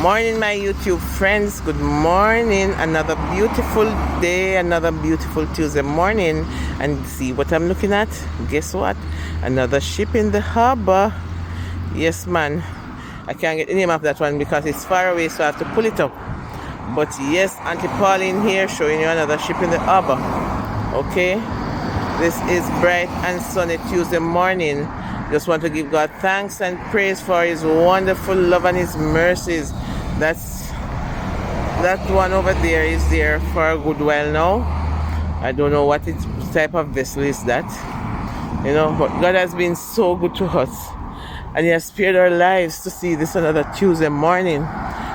morning, my YouTube friends. Good morning. Another beautiful day, another beautiful Tuesday morning. And see what I'm looking at? Guess what? Another ship in the harbor. Yes, man. I can't get the name of that one because it's far away, so I have to pull it up. But yes, Auntie Pauline here showing you another ship in the harbor. Okay? This is bright and sunny Tuesday morning. Just want to give God thanks and praise for His wonderful love and His mercies. That one over there is there for a good while now. I don't know what type of vessel is that, but God has been so good to us, and He has spared our lives to see this another Tuesday morning.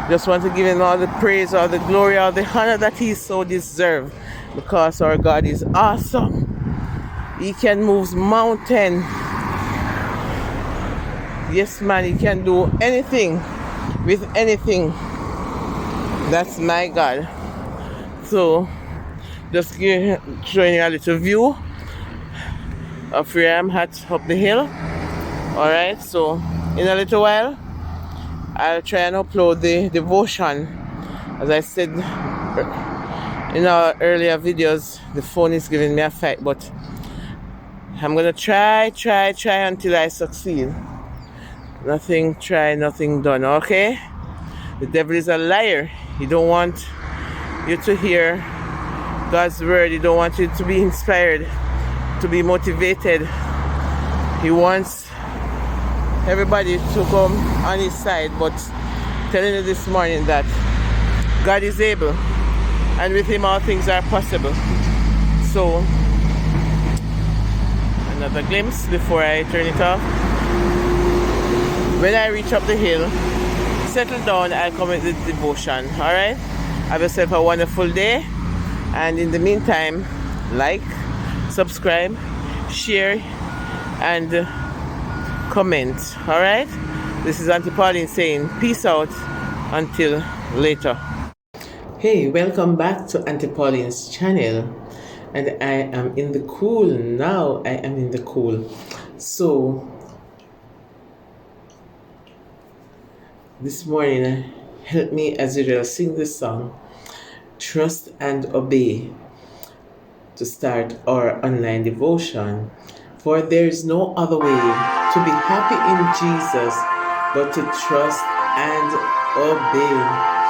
Just want to give Him all the praise, all the glory, all the honor that He so deserves, because our God is awesome. He can move mountains. Yes, man, He can do anything with anything. That's my God. So, just showing you a little view of where I'm at up the hill. Alright, so in a little while, I'll try and upload the devotion. As I said in our earlier videos, the phone is giving me a fight, but I'm going to try until I succeed. Nothing try, nothing done, okay? The devil is a liar. He don't want you to hear God's word. He don't want you to be inspired, to be motivated. He wants everybody to come on His side, but telling you this morning that God is able, and with Him all things are possible. So, another glimpse before I turn it off. When I reach up the hill, settle down, I'll come with the devotion. Alright? Have yourself a wonderful day. And in the meantime, like, subscribe, share, and comment. Alright? This is Auntie Pauline saying peace out until later. Hey, welcome back to Auntie Pauline's channel. And I am in the cool now. I am in the cool. So, this morning, help me as usual sing this song, Trust and Obey, to start our online devotion. For there is no other way to be happy in Jesus but to trust and obey.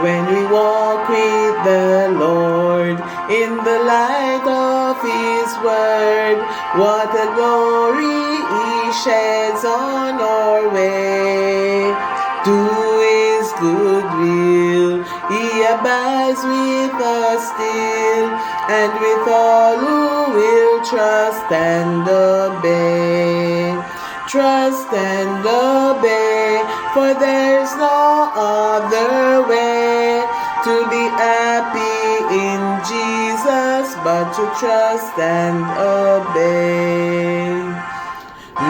When we walk with the Lord in the light of His word, what a glory He sheds on our way. To His good will He abides with us still, and with all who will trust and obey. Trust and obey, for there's no other way to be happy in Jesus but to trust and obey.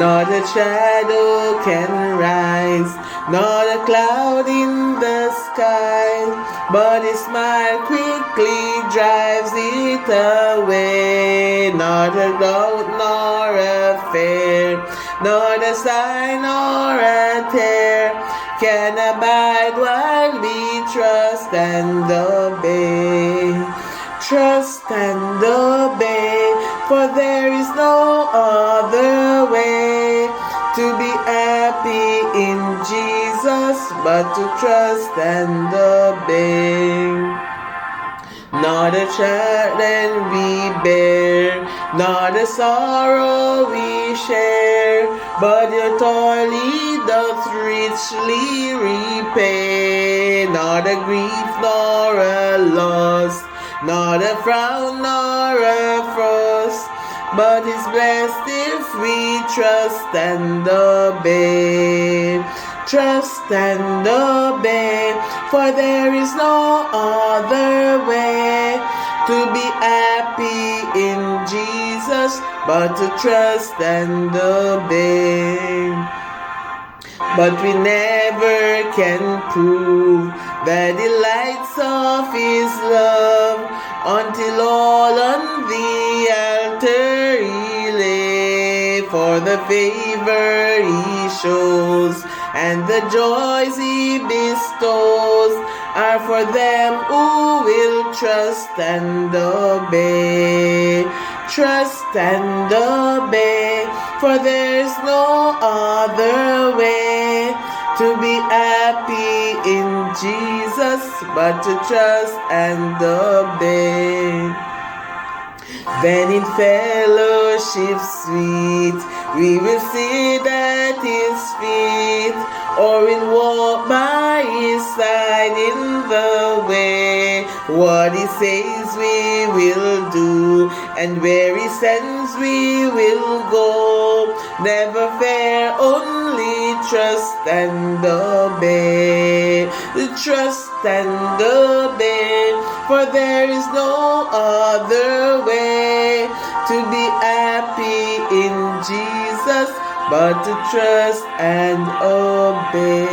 Not a shadow can rise, not a cloud in the sky, but His smile quickly drives it away. Not a doubt nor a fear, not a sign nor a tear can abide while we trust and obey. Trust and obey, for there is no other way to be happy in Jesus but to trust and obey. Not a burden we bear, not a sorrow we share, but your toil He doth richly repay. Not a grief nor a loss, not a frown nor a frost, but is blessed if we trust and obey. Trust and obey, for there is no other way to be happy in Jesus but to trust and obey. But we never can prove the delights of His love until all on the altar He lay. for the favor he shows, and the joys he bestows are for them who will trust and obey. Trust and obey, for there's no other way to be happy in Jesus but to trust and obey. Then in fellowship sweet we will sit at his feet, or in walk by his side in the way. What he says we will do, and where he sends we will go. Never fear, only trust and obey. Trust and obey, for there is no other way to be happy in Jesus but to trust and obey.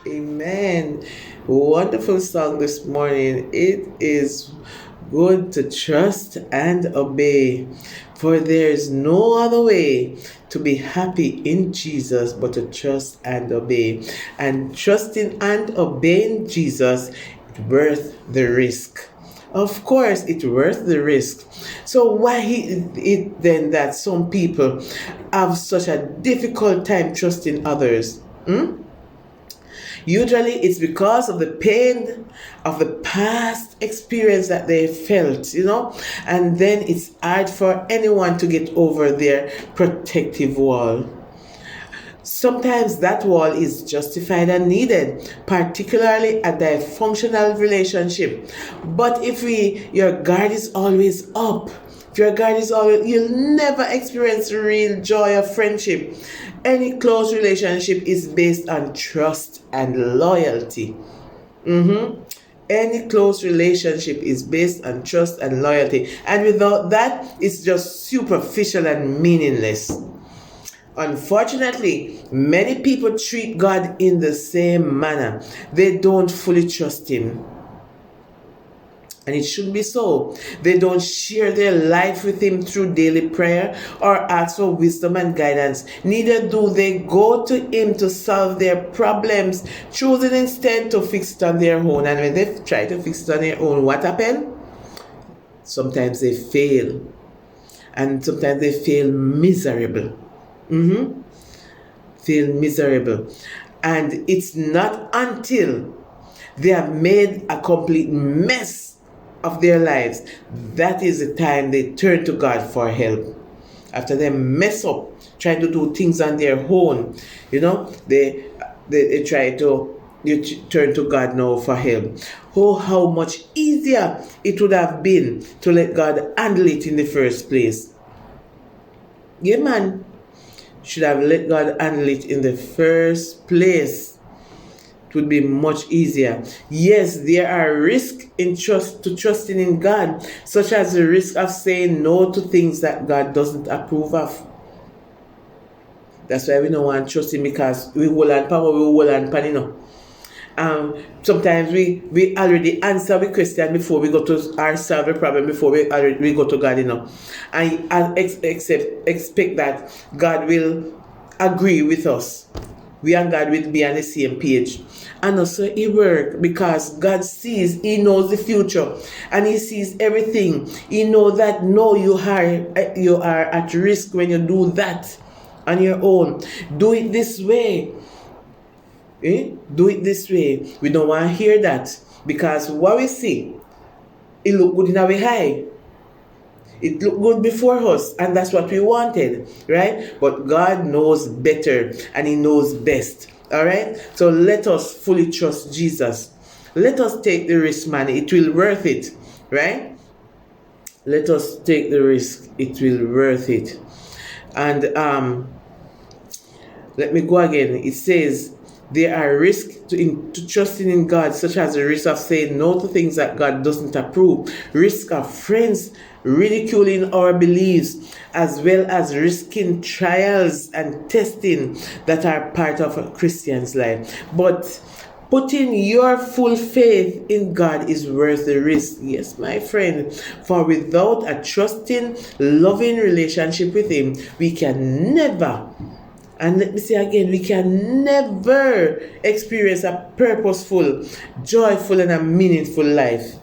Amen. Wonderful song this morning. It is good to trust and obey, for there is no other way to be happy in Jesus but to trust and obey. And trusting and obeying Jesus, it's worth the risk. Of course, it's worth the risk. So why is it then that some people have such a difficult time trusting others? Usually it's because of the pain of the past experience that they felt, and then it's hard for anyone to get over their protective wall. Sometimes that wall is justified and needed, particularly a dysfunctional relationship. But if your guard is always up, you'll never experience real joy of friendship. Any close relationship is based on trust and loyalty. Any close relationship is based on trust and loyalty. And without that, it's just superficial and meaningless. Unfortunately, many people treat God in the same manner. They don't fully trust him. And it should be so. They don't share their life with him through daily prayer or ask for wisdom and guidance. Neither do they go to him to solve their problems, choosing instead to fix it on their own. And when they try to fix it on their own, what happens? Sometimes they fail. And sometimes they fail miserable. Feel miserable. And it's not until they have made a complete mess of their lives that is the time they turn to God for help. After they mess up trying to do things on their own, they try to turn to God now for help. Oh, how much easier it would have been to let God handle it in the first place. Yeah, man. Should have let God handle it in the first place. It would be much easier. Yes, there are risks in trusting in God, such as the risk of saying no to things that God doesn't approve of. That's why we don't want to trust him, because we hold on power, we hold on pan, sometimes we already answer the question before we go to solve the problem, before we go to God, and expect that God will agree with us. We and God will be on the same page. And also it works because God sees, he knows the future, and he sees everything. He knows that you are at risk when you do that on your own. Do it this way. Do it this way. We don't want to hear that, because what we see, it look good in our eye. It looked good before us, and that's what we wanted, right? But God knows better, and he knows best. All right? So let us fully trust Jesus. Let us take the risk, man. It will worth it, right? Let us take the risk. It will worth it. And let me go again. It says, there are risks to trusting in God, such as the risk of saying no to things that God doesn't approve, risk of friends ridiculing our beliefs, as well as risking trials and testing that are part of a Christian's life. But Putting your full faith in God is worth the risk. Yes, my friend. For without a trusting, loving relationship with Him, we can never, and let me say again, we can never experience a purposeful, joyful, and a meaningful life.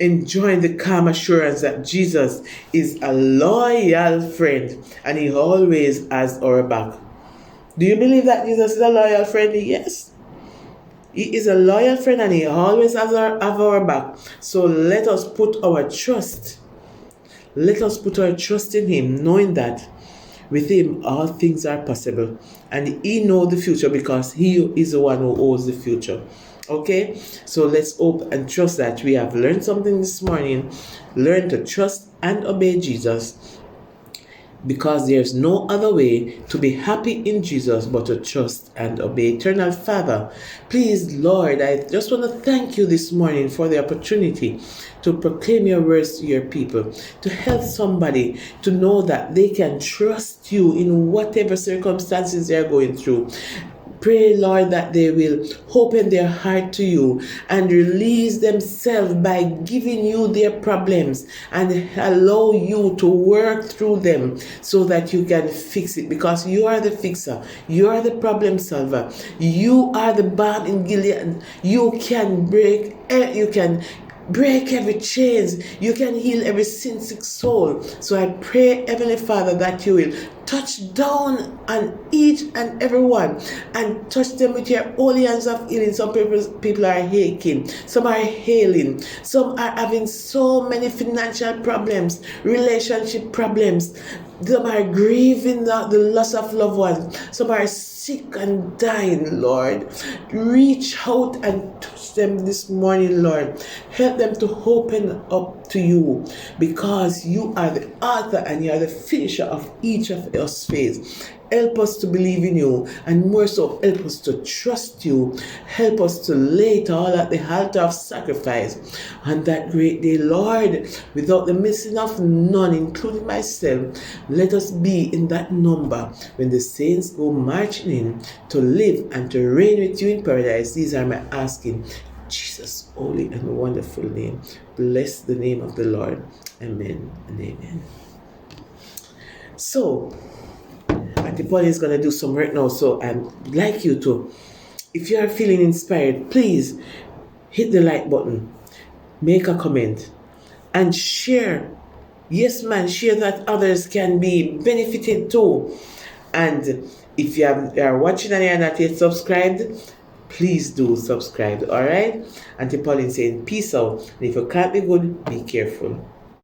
Enjoying the calm assurance that Jesus is a loyal friend and He always has our back. Do you believe that Jesus is a loyal friend? Yes. He is a loyal friend and He always has our back. So let us put our trust. Let us put our trust in Him, knowing that with Him all things are possible. And He knows the future because He is the one who owns the future. Okay? So let's hope and trust that we have learned something this morning. Learn to trust and obey Jesus, because there's no other way to be happy in Jesus but to trust and obey. Eternal Father, please, Lord, I just want to thank you this morning for the opportunity to proclaim your words to your people, to help somebody to know that they can trust you in whatever circumstances they're going through. Pray, Lord, that they will open their heart to you and release themselves by giving you their problems and allow you to work through them so that you can fix it, because you are the fixer. You are the problem solver. You are the balm in Gilead. You can break every chains. You can heal every sin sick soul. So I pray, Heavenly Father, that you will touch down on each and every one and touch them with your holy hands of healing. Some people are aching, some are healing, some are having so many financial problems, relationship problems, some are grieving the loss of loved ones, some are sick and dying. Lord, reach out and touch them this morning, Lord. Help them to open up to you, because you are the author and you are the finisher of each of us faith. Help us to believe in you, and more so, help us to trust you. Help us to lay it all at the altar of sacrifice on that great day, Lord, without the missing of none, including myself. Let us be in that number when the saints go marching in to live and to reign with you in paradise. These are my asking. Jesus' holy and wonderful name. Bless the name of the Lord. Amen and amen. So, Auntie Polly is going to do some work now. So I'd like you to, if you are feeling inspired, please hit the like button, make a comment, and share. Yes, man, share that others can be benefited too. And if you are watching and you are not yet subscribed, please do subscribe. All right? Auntie Pauline saying peace out. And if you can't be good, be careful.